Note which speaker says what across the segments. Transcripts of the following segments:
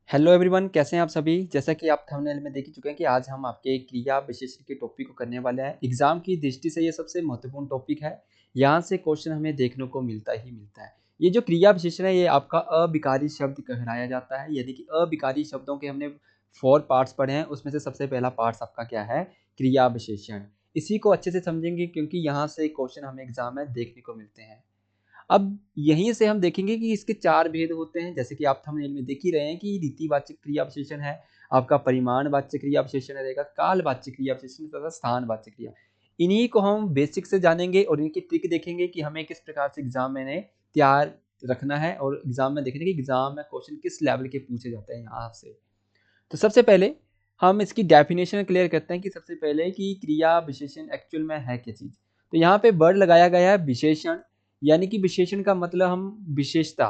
Speaker 1: Hello everyone, कैसे हैं आप सभी। जैसा कि आप थंबनेल में देख ही चुके हैं कि आज हम आपके क्रिया विशेषण के टॉपिक को करने वाले हैं। एग्जाम की दृष्टि से ये सबसे महत्वपूर्ण टॉपिक है। यहाँ से क्वेश्चन हमें देखने को मिलता ही मिलता है। ये जो क्रिया विशेषण है ये आपका अविकारी शब्द कहलाया जाता है। यानी कि अविकारी शब्दों के हमने 4 पार्ट्स पढ़े हैं, उसमें से सबसे पहला पार्ट्स आपका क्या है, क्रिया विशेषण। इसी को अच्छे से समझेंगे क्योंकि यहाँ से क्वेश्चन हमें एग्जाम में देखने को मिलते हैं। अब यहीं से हम देखेंगे कि इसके 4 भेद होते हैं। जैसे कि आप थंबनेल में देख ही रहे हैं कि रीतिवाचक क्रिया विशेषण है, आपका परिमाणवाच्य क्रिया विशेषण रहेगा, कालवाच्य क्रिया विशेषण तथा स्थानवाच्य क्रिया। इन्हीं को हम बेसिक से जानेंगे और इनकी ट्रिक देखेंगे कि हमें किस प्रकार से एग्जाम में इन्हें तैयार रखना है और एग्जाम में देखेंगे कि एग्जाम में क्वेश्चन किस लेवल के पूछे जाते हैं यहाँ से। तो सबसे पहले हम इसकी डेफिनेशन क्लियर करते हैं कि सबसे पहले कि क्रिया विशेषण एक्चुअल में है क्या चीज़। तो यहाँ पे वर्ड लगाया गया है विशेषण। यानी कि विशेषण का मतलब हम विशेषता,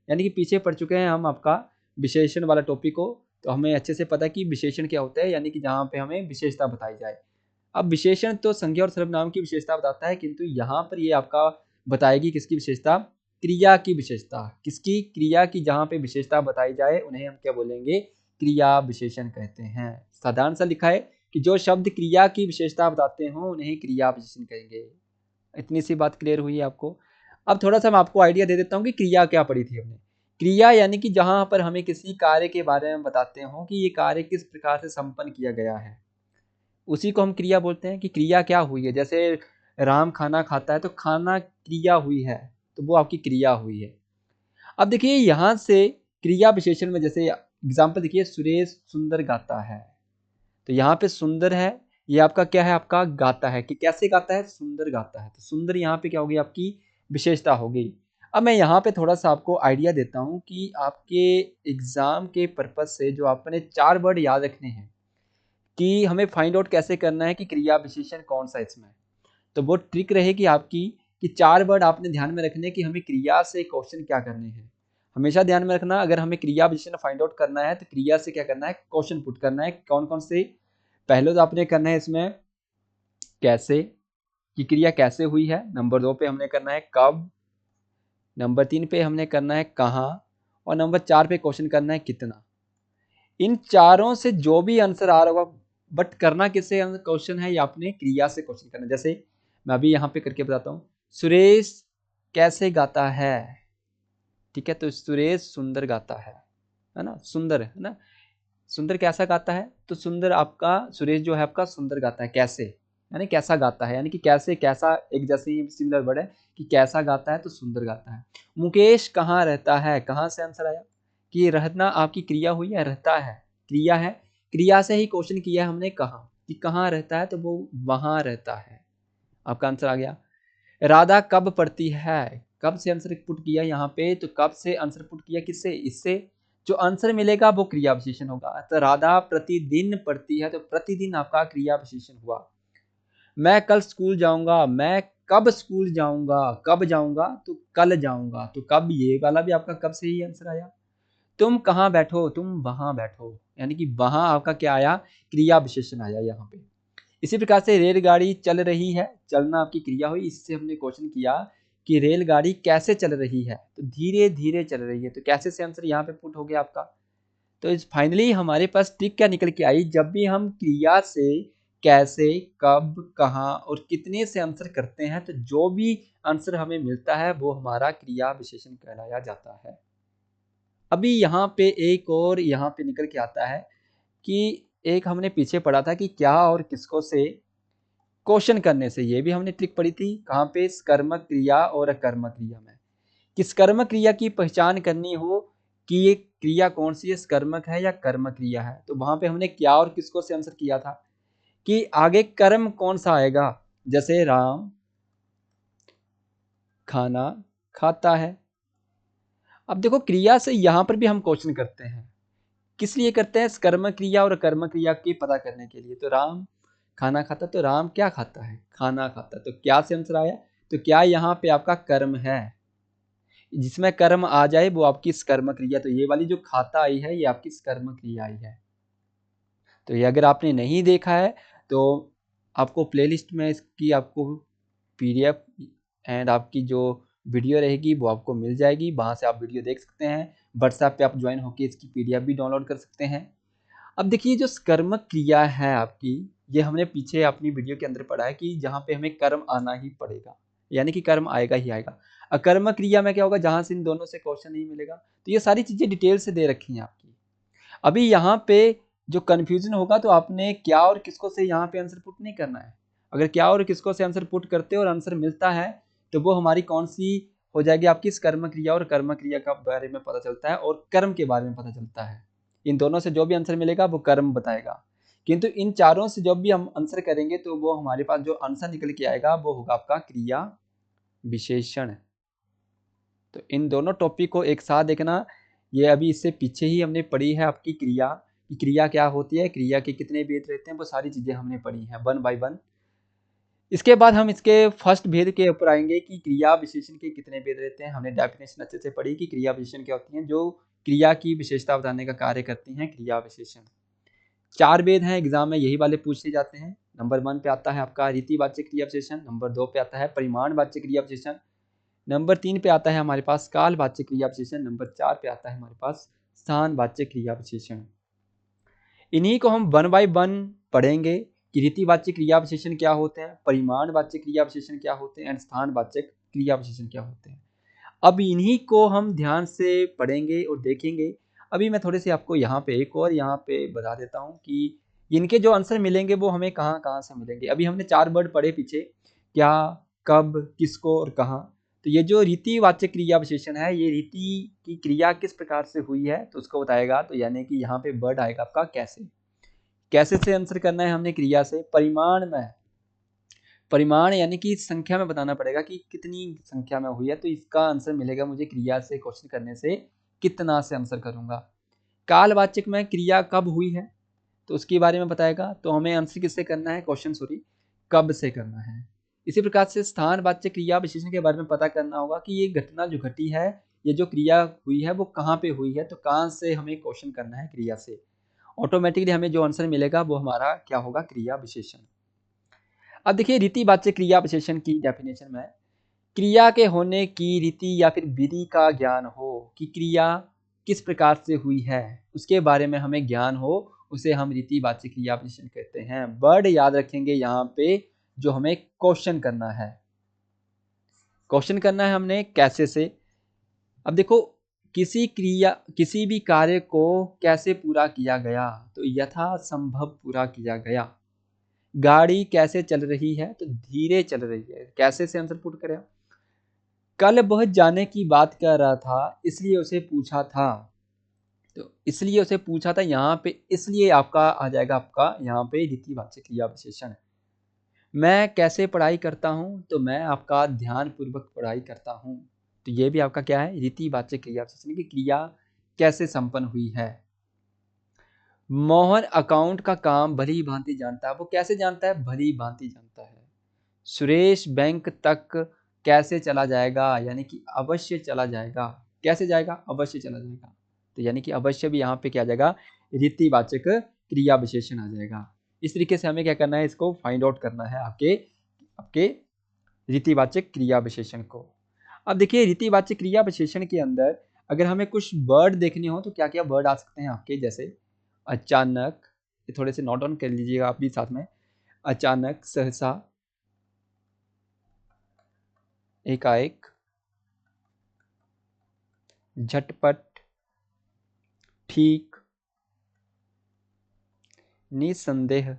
Speaker 1: यानी कि पीछे पढ़ चुके हैं हम आपका विशेषण वाला टॉपिक को। तो हमें अच्छे से पता है कि विशेषण क्या होता है, यानी कि जहाँ पे हमें विशेषता बताई जाए। अब विशेषण तो संज्ञा और सर्वनाम की विशेषता बताता है, किंतु यहाँ पर ये आपका बताएगी किसकी विशेषता, क्रिया की विशेषता। किसकी, क्रिया की। जहाँ पे विशेषता बताई जाए उन्हें हम क्या बोलेंगे, क्रिया विशेषण कहते हैं। साधारण सा लिखा है कि जो शब्द क्रिया की विशेषता बताते हो उन्हें क्रिया विशेषण कहेंगे। इतनी सी बात क्लियर हुई है आपको। अब थोड़ा सा मैं आपको आइडिया दे देता हूँ कि क्रिया क्या पढ़ी थी हमने। क्रिया यानी कि जहां पर हमें किसी कार्य के बारे में बताते हो कि ये कार्य किस प्रकार से संपन्न किया गया है, उसी को हम क्रिया बोलते हैं। कि क्रिया क्या हुई है, जैसे राम खाना खाता है तो खाना क्रिया हुई है, तो वो आपकी क्रिया हुई है। अब देखिए यहां से क्रिया विशेषण में, जैसे एग्जाम्पल देखिए, सुरेश सुंदर गाता है। तो यहाँ पे सुंदर है, ये आपका क्या है, आपका गाता है। कि कैसे गाता है, सुंदर गाता है। तो सुंदर यहाँ पे क्या होगी, आपकी विशेषता होगी। अब मैं यहाँ पे थोड़ा सा आपको आइडिया देता हूँ कि आपके एग्जाम के पर्पज से जो आपने 4 वर्ड याद रखने हैं कि हमें फाइंड आउट कैसे करना है कि क्रिया विशेषण कौन सा इसमें। तो वो ट्रिक रहेगी आपकी कि 4 वर्ड आपने ध्यान में रखने कि हमें क्रिया से क्वेश्चन क्या करने हैं। हमेशा ध्यान में रखना, अगर हमें क्रिया विशेषण फाइंड आउट करना है तो क्रिया से क्या करना है, क्वेश्चन पुट करना है। कौन कौन से, पहले तो आपने करना है इसमें कैसे, कि क्रिया कैसे हुई है। नंबर 2 पे हमने करना है कब। नंबर 3 पे हमने करना है कहाँ। और नंबर 4 पे क्वेश्चन करना है कितना। इन चारों से जो भी आंसर आ रहा होगा, बट करना किससे क्वेश्चन है, या आपने क्रिया से क्वेश्चन करना। जैसे मैं अभी यहाँ पे करके बताता हूँ, सुरेश कैसे गाता है। ठीक है, तो सुरेश सुंदर गाता है ना, सुंदर है ना। सुंदर कैसा गाता है, तो सुंदर आपका सुरेश जो है आपका सुंदर गाता है। कैसे, यानी कैसा गाता है, यानी कि कैसे, कैसा एक जैसे ही सिमिलर वर्ड है कि कैसा गाता है तो सुंदर गाता है। मुकेश कहाँ रहता है, कहाँ से आंसर आया कि रहना आपकी क्रिया हुई है, रहता है क्रिया है। क्रिया से ही क्वेश्चन किया है हमने, कहाँ, कि कहाँ रहता है, तो वो वहां रहता है। आपका आंसर आ गया। राधा कब पढ़ती है, कब से आंसर पुट किया यहाँ पे, तो कब से आंसर पुट किया, किससे, इससे। जो आंसर मिलेगा वो क्रिया विशेषण होगा। तो राधा प्रतिदिन पढ़ती है, तो प्रतिदिन आपका क्रिया विशेषण हुआ। मैं कल स्कूल जाऊंगा, मैं कब स्कूल जाऊंगा, कब जाऊंगा तो कल जाऊंगा। तो कब, ये वाला भी आपका कब से ही आंसर आया। तुम कहाँ बैठो, तुम वहां बैठो, यानी कि वहां आपका क्या आया, क्रिया विशेषण आया यहाँ पे। इसी प्रकार से रेलगाड़ी चल रही है, चलना आपकी क्रिया हुई। इससे हमने क्वेश्चन किया कि रेलगाड़ी कैसे चल रही है, तो धीरे धीरे चल रही है। तो कैसे से आंसर यहाँ पे पुट हो गया आपका। तो इस फाइनली हमारे पास ट्रिक क्या निकल के आई, जब भी हम क्रिया से कैसे, कब, कहाँ और कितने से आंसर करते हैं, तो जो भी आंसर हमें मिलता है वो हमारा क्रिया विशेषण कहलाया जाता है। अभी यहाँ पे एक और यहाँ पे निकल के आता है कि एक हमने पीछे पढ़ा था कि क्या और किसको से क्वेश्चन करने से। ये भी हमने ट्रिक पढ़ी थी, कहाँ पे, कर्मक क्रिया और अकर्मक क्रिया में। किस कर्मक क्रिया की पहचान करनी हो कि ये क्रिया कौन सी है, कर्मक है या कर्मक क्रिया है, तो वहां पे हमने क्या और किसको से आंसर किया था कि आगे कर्म कौन सा आएगा। जैसे राम खाना खाता है। अब देखो क्रिया से यहां पर भी हम क्वेश्चन करते हैं, किस लिए करते हैं, कर्म क्रिया और कर्म क्रिया की पता करने के लिए। तो राम खाना खाता, तो राम क्या खाता है, खाना खाता है। तो क्या से आंसर आया, तो क्या यहाँ पे आपका कर्म है, जिसमें कर्म आ जाए वो आपकी कर्म क्रिया। तो ये वाली जो खाता आई है ये आपकी कर्म क्रिया आई है। तो ये अगर आपने नहीं देखा है तो आपको प्लेलिस्ट में इसकी आपको पीडीएफ एंड आपकी जो वीडियो रहेगी वो आपको मिल जाएगी, वहाँ से आप वीडियो देख सकते हैं। व्हाट्सएप पे आप ज्वाइन होकर इसकी पीडीएफ भी डाउनलोड कर सकते हैं। अब देखिए जो कर्मक क्रिया है आपकी, ये हमने पीछे अपनी वीडियो के अंदर पढ़ा है कि जहाँ पे हमें कर्म आना ही पड़ेगा, यानी कि कर्म आएगा ही आएगा। अकर्मक क्रिया में क्या होगा, जहाँ से इन दोनों से क्वेश्चन नहीं मिलेगा। तो ये सारी चीजें डिटेल से दे रखी हैं आपकी। अभी यहाँ पे जो कंफ्यूजन होगा तो आपने क्या और किसको से यहाँ पे आंसर पुट नहीं करना है। अगर क्या और किसको से आंसर पुट करते और आंसर मिलता है तो वो हमारी कौन सी हो जाएगी, आपकी कर्म क्रिया, और कर्म क्रिया का बारे में पता चलता है और कर्म के बारे में पता चलता है। इन दोनों से जो भी आंसर मिलेगा वो कर्म बताएगा, किंतु इन चारों से जब भी हम आंसर करेंगे तो वो हमारे पास जो आंसर निकल के आएगा वो होगा आपका क्रिया विशेषण। तो इन दोनों टॉपिक को एक साथ देखना। ये अभी इससे पीछे ही हमने पढ़ी है आपकी क्रिया की, क्रिया क्या होती है, क्रिया के कितने भेद रहते हैं, वो सारी चीजें हमने पढ़ी हैं 1 बाय 1। इसके बाद हम इसके फर्स्ट भेद के ऊपर आएंगे कि क्रिया विशेषण के कितने भेद रहते हैं। हमने डेफिनेशन अच्छे से पढ़ी कि क्रिया विशेषण क्या होती हैं, जो क्रिया की विशेषता बताने का कार्य करती हैं क्रिया विशेषण। 4 भेद हैं, एग्जाम में यही वाले पूछे जाते हैं। नंबर 1 पे आता है आपका रीतिवाचक क्रिया विशेषण, नंबर 2 पे आता है परिमाणवाचक क्रिया विशेषण, नंबर 3 पे आता है हमारे पास कालवाचक क्रिया विशेषण, नंबर 4 पे आता है हमारे पास स्थानवाचक क्रिया विशेषण। इन्हीं को हम 1 बाय 1 पढ़ेंगे कि रीतिवाचक क्रिया विशेषण क्या होते हैं, परिमाणवाचक क्रिया विशेषण क्या होते हैं, एंड स्थानवाचक क्रिया विशेषण क्या होते हैं। अब इन्हीं को हम ध्यान से पढ़ेंगे और देखेंगे। अभी मैं थोड़े से आपको यहाँ पे एक और यहाँ पे बता देता हूँ कि इनके जो आंसर मिलेंगे वो हमें कहाँ कहाँ से मिलेंगे। अभी हमने 4 वर्ड पढ़े पीछे, क्या, कब, किसको और कहाँ। तो ये जो रीतिवाचक क्रिया विशेषण है, ये रीति की क्रिया किस प्रकार से हुई है तो उसको बताएगा। तो यानी कि यहाँ पे वर्ड आएगा आपका कैसे। कैसे से आंसर करना है हमने क्रिया से, परिमाण में, परिमाण यानी कि संख्या में बताना पड़ेगा कि कितनी संख्या में हुई है। तो इसका आंसर मिलेगा मुझे क्रिया से क्वेश्चन करने से, कितना से आंसर करूंगा। कालवाचक में क्रिया कब हुई है तो उसके बारे में बताएगा। तो हमें आंसर किससे करना है, क्वेश्चन सॉरी, कब से करना है। इसी प्रकार से स्थानवाचक क्रिया विशेषण के बारे में पता करना होगा कि ये घटना जो घटी है, ये जो क्रिया हुई है वो कहाँ पे हुई है। तो कहाँ से हमें क्वेश्चन करना है, क्रिया से। ऑटोमेटिकली हमें जो आंसर मिलेगा वो हमारा क्या होगा, क्रिया विशेषण। अब देखिए रीतिवाचक क्रिया विशेषण की डेफिनेशन में, क्रिया के होने की रीति या फिर विधि का ज्ञान हो, कि क्रिया किस प्रकार से हुई है उसके बारे में हमें ज्ञान हो, उसे हम रीतिवाचक क्रिया विशेषण कहते हैं। वर्ड याद रखेंगे यहाँ पे जो हमें क्वेश्चन करना है। क्वेश्चन करना है हमने कैसे से। अब देखो, किसी भी कार्य को कैसे पूरा किया गया, तो यथासंभव पूरा किया गया। गाड़ी कैसे चल रही है तो धीरे चल रही है। कैसे से आंसर पुट करें। कल वह जाने की बात कर रहा था इसलिए उसे पूछा था। तो इसलिए उसे पूछा था, यहाँ पे इसलिए आपका आ जाएगा आपका यहाँ पे रीतिवाचक क्रिया विशेषण। मैं कैसे पढ़ाई करता हूँ तो मैं आपका ध्यान पूर्वक पढ़ाई करता हूँ। तो ये भी आपका क्या है, रीतिवाचक क्रिया विशेषण की क्रिया कैसे संपन्न हुई है। मोहन अकाउंट का काम भली भांति जानता है। वो कैसे जानता है, भली भांति जानता है। सुरेश बैंक तक कैसे चला जाएगा, यानी कि अवश्य चला जाएगा। कैसे जाएगा, अवश्य चला जाएगा। तो यानी कि अवश्य भी यहाँ पे क्या आ जाएगा, रीतिवाचक क्रिया विशेषण आ जाएगा। इस तरीके से हमें क्या करना है, इसको फाइंड आउट करना है आपके आपके रीतिवाचक क्रिया विशेषण को। अब देखिए रीतिवाचक क्रिया विशेषण के अंदर अगर हमें कुछ वर्ड देखने हो तो क्या क्या वर्ड आ सकते हैं आपके, जैसे अचानक, ये थोड़े से नोट डाउन कर लीजिएगा आप भी साथ में। अचानक, सहसा, एकाएक, झटपट, ठीक, निसंदेह।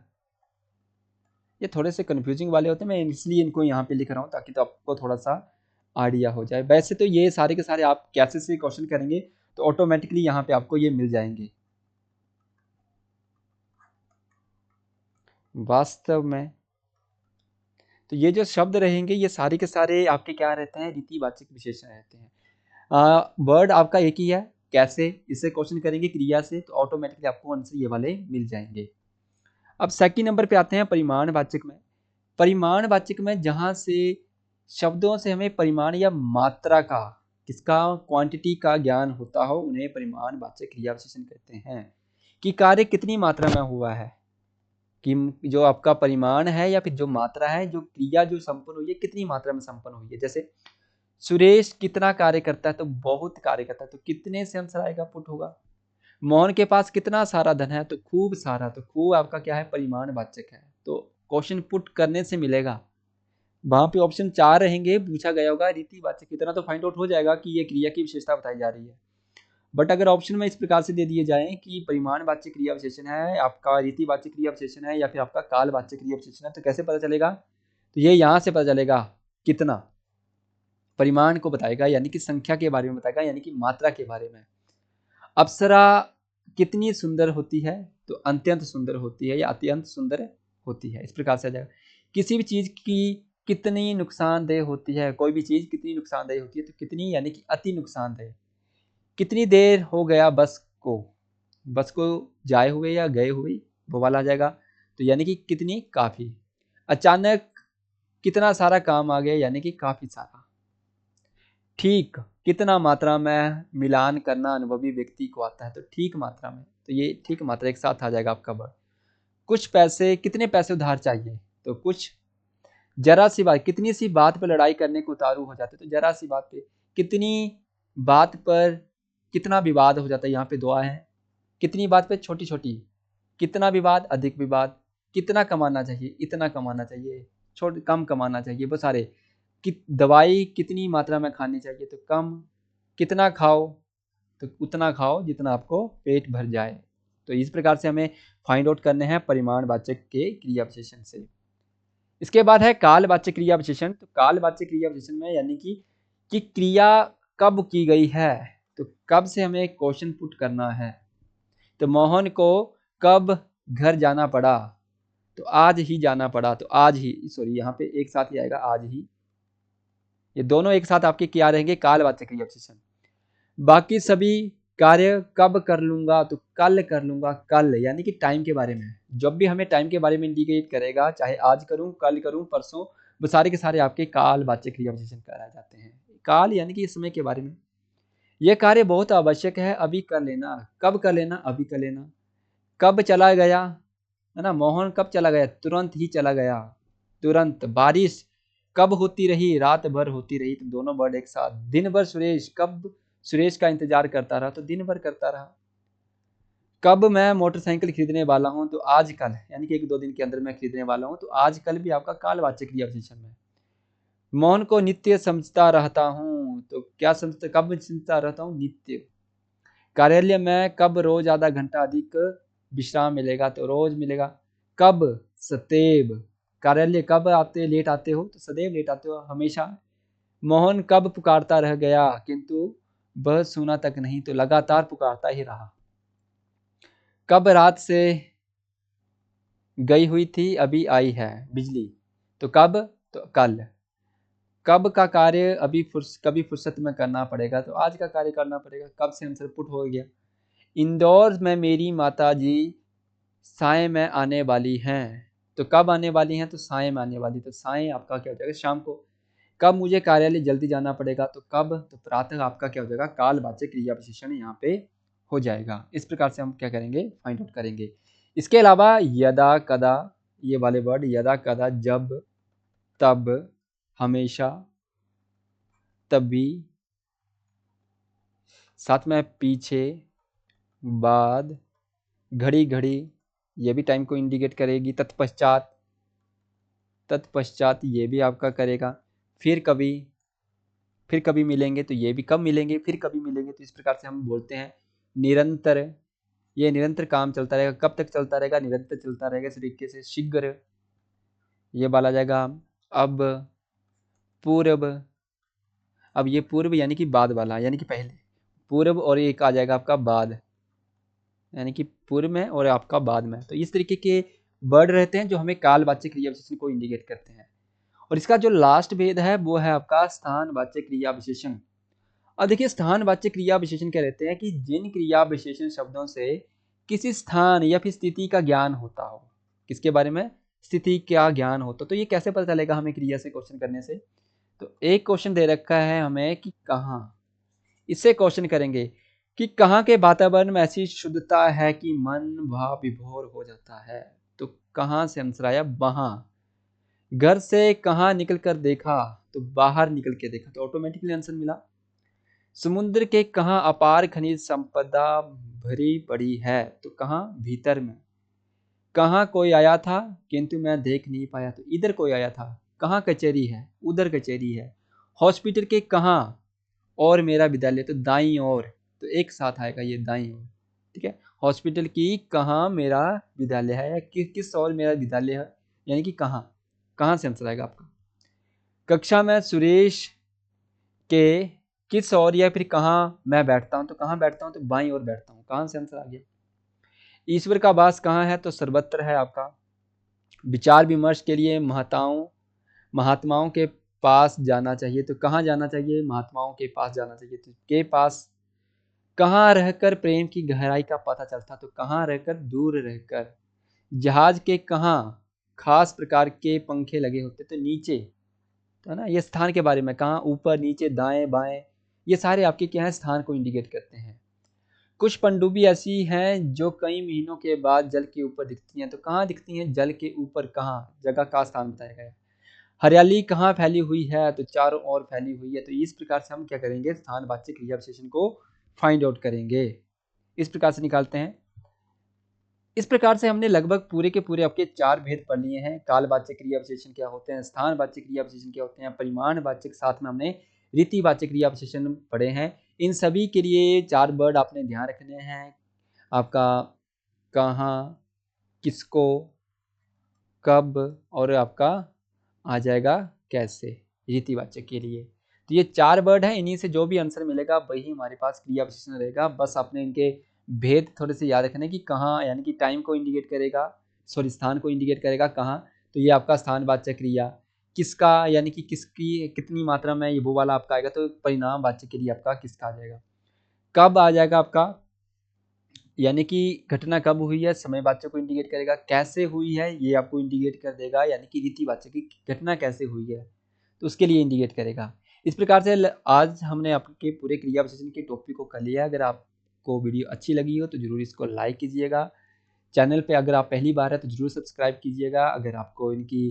Speaker 1: ये थोड़े से कंफ्यूजिंग वाले होते हैं, मैं इसलिए इनको यहाँ पे लिख रहा हूँ ताकि तो आपको थोड़ा सा आइडिया हो जाए। वैसे तो ये सारे के सारे आप कैसे से क्वेश्चन करेंगे तो ऑटोमेटिकली यहाँ पे आपको ये मिल जाएंगे। वास्तव में, तो ये जो शब्द रहेंगे ये सारे के सारे आपके क्या रहते हैं, रीतिवाचक विशेषण रहते हैं। वर्ड आपका एक ही है, कैसे, इससे क्वेश्चन करेंगे क्रिया से तो ऑटोमेटिकली आपको आंसर ये वाले मिल जाएंगे। अब सेकंड नंबर पे आते हैं परिमाणवाचक में। परिमाणवाचक में जहां से शब्दों से हमें परिमाण या मात्रा का, किसका, क्वांटिटी का ज्ञान होता हो, उन्हें परिमाणवाचक क्रिया विशेषण कहते हैं। कि कार्य कितनी मात्रा में हुआ है, कि जो आपका परिमाण है या फिर जो मात्रा है, जो क्रिया जो संपन्न हुई है कितनी मात्रा में संपन्न हुई है। जैसे सुरेश कितना कार्य करता है, तो बहुत कार्य करता है, तो कितने से आंसर आएगा, पुट होगा। मोहन के पास कितना सारा धन है, तो खूब सारा, तो खूब आपका क्या है, परिमाणवाचक है, तो क्वेश्चन पुट करने से मिलेगा। वहां पे ऑप्शन 4 रहेंगे, पूछा गया होगा रीतिवाचक, इतना तो फाइंड आउट हो जाएगा कि ये क्रिया की विशेषता बताई जा रही है। बट अगर ऑप्शन में इस प्रकार से दे दिए जाए कि परिमाणवाचक क्रिया विशेषण है, आपका रीतिवाचक क्रिया विशेषण है, या फिर आपका कालवाचक क्रिया विशेषण है, तो कैसे पता चलेगा, तो ये यहां से पता चलेगा, कितना, परिमाण को बताएगा, यानी कि संख्या के बारे में बताएगा, यानी कि मात्रा के बारे में। अप्सरा कितनी सुंदर होती है, तो अत्यंत सुंदर होती है या अत्यंत सुंदर होती है, इस प्रकार से आ जाएगा। किसी भी चीज की कितनी नुकसानदेह होती है, कोई भी चीज कितनी नुकसानदेह होती है, तो कितनी यानी कि अति नुकसानदेह। कितनी देर हो गया बस को, बस को जाए हुए या गए हुए, वो वाला आ जाएगा, तो यानी कि कितनी, काफी। अचानक कितना सारा काम आ गया, यानी कि काफी सारा। ठीक कितना मात्रा में मिलान करना अनुभवी व्यक्ति को आता है, तो ठीक मात्रा में, तो ये ठीक मात्रा एक साथ आ जाएगा आपका वर्ड। कुछ पैसे, कितने पैसे उधार चाहिए, तो कुछ। जरा सी बात, कितनी सी बात पर लड़ाई करने को उतारू हो जाते, तो जरा सी बात पे। कितनी बात पर कितना विवाद हो जाता है, यहाँ पे दुआ है। कितनी बात पे छोटी छोटी, कितना विवाद, अधिक विवाद। कितना कमाना चाहिए, इतना कमाना चाहिए, कम कमाना चाहिए, वो सारे। दवाई कितनी मात्रा में खानी चाहिए, तो कम। कितना खाओ, तो उतना खाओ जितना आपको पेट भर जाए। तो इस प्रकार से हमें फाइंड आउट करने हैं परिमाणवाचक के क्रिया विशेषण से। इसके बाद है कालवाचक क्रिया विशेषण। तो कालवाचक क्रिया विशेषण में यानी कि क्रिया कब की गई है, तो कब से हमें क्वेश्चन पुट करना है। तो मोहन को कब घर जाना पड़ा, तो आज ही जाना पड़ा, तो आज ही, सॉरी यहाँ पे एक साथ ही आएगा, आज ही। ये दोनों एक साथ आपके क्या रहेंगे, कालवाचक क्रिया विशेषण। बाकी सभी कार्य कब कर लूंगा, तो कल कर लूंगा, कल यानी कि टाइम के बारे में। जब भी हमें टाइम के बारे में इंडिकेट करेगा, चाहे आज करूं, कल करूं, परसों, वो सारे के सारे आपके कालवाचक क्रिया विशेषण कराए जाते हैं। काल यानी कि समय के बारे में। यह कार्य बहुत आवश्यक है, अभी कर लेना। कब कर लेना, अभी कर लेना। कब चला गया, है ना, मोहन कब चला गया, तुरंत ही चला गया, तुरंत। बारिश कब होती रही, रात भर होती रही, तो दोनों वर्ड एक साथ। दिन भर सुरेश, कब सुरेश का इंतजार करता रहा, तो दिन भर करता रहा। कब मैं मोटरसाइकिल खरीदने वाला हूं, तो आज कल, यानी कि 1-2 दिन के अंदर मैं खरीदने वाला हूं, तो आज कल भी आपका कालवाचक क्रिया विशेषण में। मोहन को नित्य समझता रहता हूं, तो क्या समझता, कब समझता रहता हूं, नित्य। कार्यालय में कब रोज आधा घंटा अधिक विश्राम मिलेगा, तो रोज मिलेगा। कब, सदैव। कार्यालय कब आते, लेट आते हो, तो सदैव लेट आते हो, हमेशा। मोहन कब पुकारता रह गया, किंतु वह सुना तक नहीं, तो लगातार पुकारता ही रहा। कब रात से गई हुई थी, अभी आई है बिजली, तो कब, तो कल। कब का कार्य कभी फुर्सत में करना पड़ेगा, तो आज का कार्य करना पड़ेगा। कब से आंसर पुट हो गया। इंदौर में मेरी माताजी साय में आने वाली हैं, तो कब आने वाली हैं, तो साय में आने वाली, तो साय आपका क्या हो जाएगा, शाम को। कब मुझे कार्यालय जल्दी जाना पड़ेगा, तो कब, तो प्रातः आपका क्या हो जाएगा, कालवाचक क्रिया विशेषण यहाँ पे हो जाएगा। इस प्रकार से हम क्या करेंगे, फाइंड आउट करेंगे। इसके अलावा यदा कदा, ये वाले वर्ड, यदा कदा, जब, तब, हमेशा, तभी, साथ में पीछे, बाद, घड़ी घड़ी, ये भी टाइम को इंडिकेट करेगी। तत्पश्चात, तत्पश्चात ये भी आपका करेगा। फिर कभी मिलेंगे, तो ये भी कब मिलेंगे, फिर कभी मिलेंगे, तो इस प्रकार से हम बोलते हैं। निरंतर, ये निरंतर काम चलता रहेगा, कब तक चलता रहेगा, निरंतर चलता रहेगा, इस तरीके से। शीघ्र, ये वाला जाएगा। अब, पूर्व, अब ये पूर्व यानी कि बाद वाला, यानी कि पहले, पूर्व, और एक आ जाएगा आपका बाद, यानी कि पूर्व में और आपका बाद में। तो इस तरीके के वर्ड रहते हैं जो हमें कालवाचक क्रिया विशेषण को इंडिकेट करते हैं। और इसका जो लास्ट भेद है वो है आपका स्थानवाचक क्रिया विशेषण। अब देखिए, स्थानवाचक क्रिया विशेषण क्या रहते हैं कि जिन क्रिया विशेषण शब्दों से किसी स्थान या फिर स्थिति का ज्ञान होता हो। किसके बारे में, स्थिति का ज्ञान होता, तो ये कैसे पता चलेगा हमें क्रिया से क्वेश्चन करने से। तो एक क्वेश्चन दे रखा है हमें कि कहाँ, इससे क्वेश्चन करेंगे कि कहाँ के वातावरण में ऐसी शुद्धता है कि मन भाव विभोर हो जाता है, तो कहाँ से आंसर आया, वहां। घर से कहाँ निकल कर देखा, तो बाहर निकल के देखा, तो ऑटोमेटिकली आंसर मिला। समुद्र के कहाँ अपार खनिज संपदा भरी पड़ी है, तो कहाँ, भीतर में। कहाँ कोई आया था किंतु मैं देख नहीं पाया, तो इधर कोई आया था। कहाँ कचहरी है, उधर कचहरी है। हॉस्पिटल के कहाँ और मेरा विद्यालय, तो दाईं ओर, तो एक साथ आएगा ये दाईं ओर। ठीक है, हॉस्पिटल की कहाँ मेरा विद्यालय है, या किस ओर मेरा विद्यालय है, यानी कि कहाँ, कहाँ से आंसर आएगा आपका। कक्षा में सुरेश के किस ओर, या फिर कहाँ मैं बैठता हूँ, तो कहाँ बैठता हूँ, तो बाईं ओर बैठता हूँ। कहाँ से आंसर आ गया। ईश्वर का वास कहाँ है, तो सर्वत्र है आपका। विचार विमर्श के लिए महात्माओं के पास जाना चाहिए, तो कहाँ जाना चाहिए, महात्माओं के पास जाना चाहिए, तो के पास। कहाँ रहकर प्रेम की गहराई का पता चलता, तो कहाँ रहकर, दूर रहकर। जहाज के कहाँ खास प्रकार के पंखे लगे होते, तो नीचे, तो है ना। ये स्थान के बारे में, कहाँ, ऊपर, नीचे, दाएं बाएं, ये सारे आपके क्या है, स्थान को इंडिकेट करते हैं। कुछ पनडुब्बी ऐसी हैं जो कई महीनों के बाद जल के ऊपर दिखती हैं, तो कहाँ दिखती हैं, जल के ऊपर। कहाँ, जगह का स्थान बताया गया है। हरियाली कहाँ फैली हुई है, तो चारों ओर फैली हुई है। तो इस प्रकार से हम क्या करेंगे, स्थानवाचक क्रिया विशेषण को फाइंड आउट करेंगे। इस प्रकार से निकालते हैं। इस प्रकार से हमने लगभग पूरे के पूरे आपके 4 भेद पढ़ लिए हैं। कालवाचक क्रिया विशेषण क्या होते हैं, स्थानवाचक क्रिया विशेषण क्या होते हैं, परिमाणवाचक, साथ में हमने रीतिवाचक क्रिया विशेषण पढ़े हैं। इन सभी के लिए 4 वर्ड आपने ध्यान रखने हैं। आपका कहाँ, किसको, कब, और आपका आ जाएगा कैसे, रीतिवाचक के लिए। तो ये 4 वर्ड हैं, इन्हीं से जो भी आंसर मिलेगा वही हमारे पास क्रिया विशेषण रहेगा। बस आपने इनके भेद थोड़े से याद रखने, कि कहाँ यानी कि टाइम को इंडिकेट करेगा, सॉरी स्थान को इंडिकेट करेगा कहाँ, तो ये आपका स्थानवाचक क्रिया। किसका यानी कि किसकी कितनी मात्रा में, ये वो वाला आपका आएगा, तो परिणामवाचक के लिए आपका किसका आ जाएगा। कब आ जाएगा आपका, यानी कि घटना कब हुई है, समयवाचक को इंडिकेट करेगा। कैसे हुई है, ये आपको इंडिकेट कर देगा, यानी कि रीतिवाचक की घटना कैसे हुई है, तो उसके लिए इंडिकेट करेगा। इस प्रकार से आज हमने आपके पूरे क्रिया विशेषण के टॉपिक को कर लिया। अगर आपको वीडियो अच्छी लगी हो तो जरूर इसको लाइक कीजिएगा। चैनल पे अगर आप पहली बार है तो जरूर सब्सक्राइब कीजिएगा। अगर आपको इनकी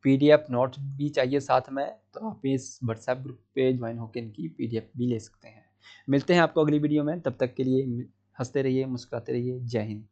Speaker 1: पीडीएफ नोट भी चाहिए साथ में, तो आप इस व्हाट्सएप ग्रुप पे ज्वाइन होकर इनकी पीडीएफ भी ले सकते हैं। मिलते हैं आपको अगली वीडियो में, तब तक के लिए हंसते रहिए, मुस्कुराते रहिए। जय हिंद।